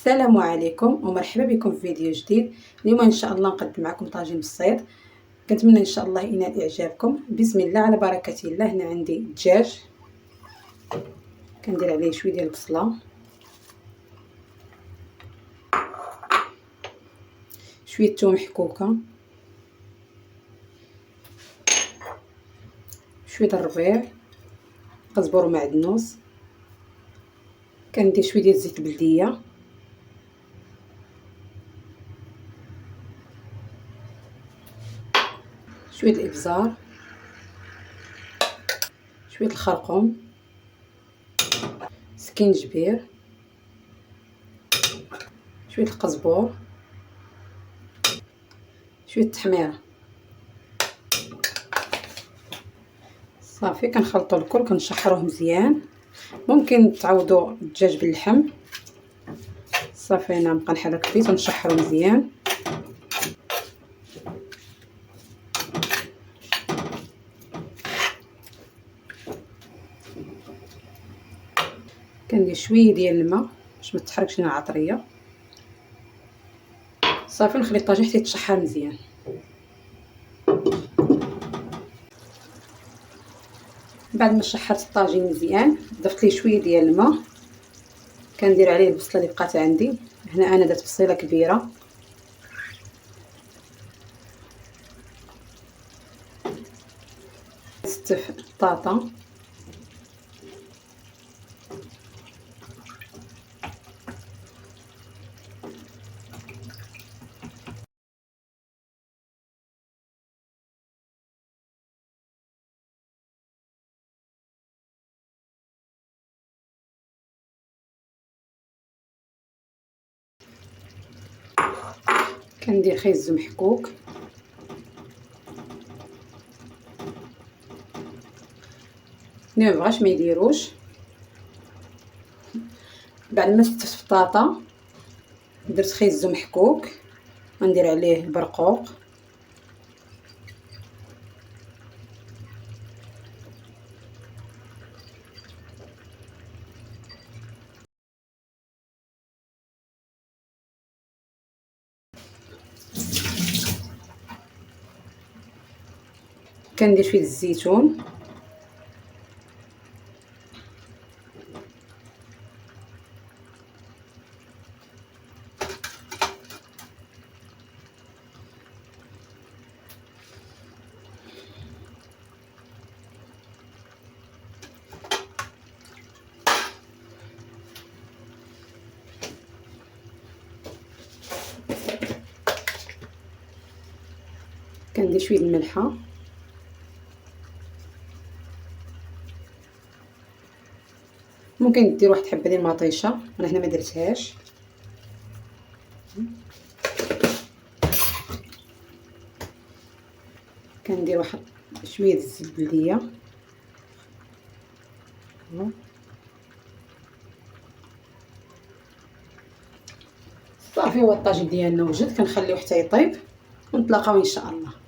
السلام عليكم ومرحبا بكم في فيديو جديد. اليوم ان شاء الله نقدم معكم طاجين بالصيد. كنتمنى ان شاء الله ينال اعجابكم. بسم الله على بركه الله. هنا عندي دجاج كندير عليه شويه ديال البصله، شويه ثوم محكوكه، شويه الربيع، قزبر ومعدنوس، كندير شويه ديال الزيت البلديه، شويه الابزار، شويه الخرقوم، سكينجبير، شويه القزبور، شويه التحميره. صافي كنخلطوا الكل، كنشحروه مزيان. ممكن تعوضوا الدجاج باللحم. صافي انا نبقى نحرك فيه ونشحرو مزيان. كندير شويه ديال الماء باش ما تحرقش لنا العطريه. صافي نخلي الطاجين حتى يتشحر مزيان. بعد ما شحرت الطاجين مزيان ضفت ليه شويه ديال الماء، كندير عليه البصله اللي بقات عندي. هنا انا درت بصيله كبيره، ستف بطاطا، كندير خيز محكوك، اللي ما بغاش ما يديروش. بعد ما ستفت بطاطا درت خيز محكوك، غندير عليه البرقوق، كندير شويه الزيتون، كندير شويه الملحه، ممكن دير واحد حبه ديال المطيشه، انا هنا ما درتهاش. كندير واحد شويه الزيت البلديه. صافي هو الطاجين ديالنا وجد، كنخليوه حتى يطيب ونتلاقاو ان شاء الله.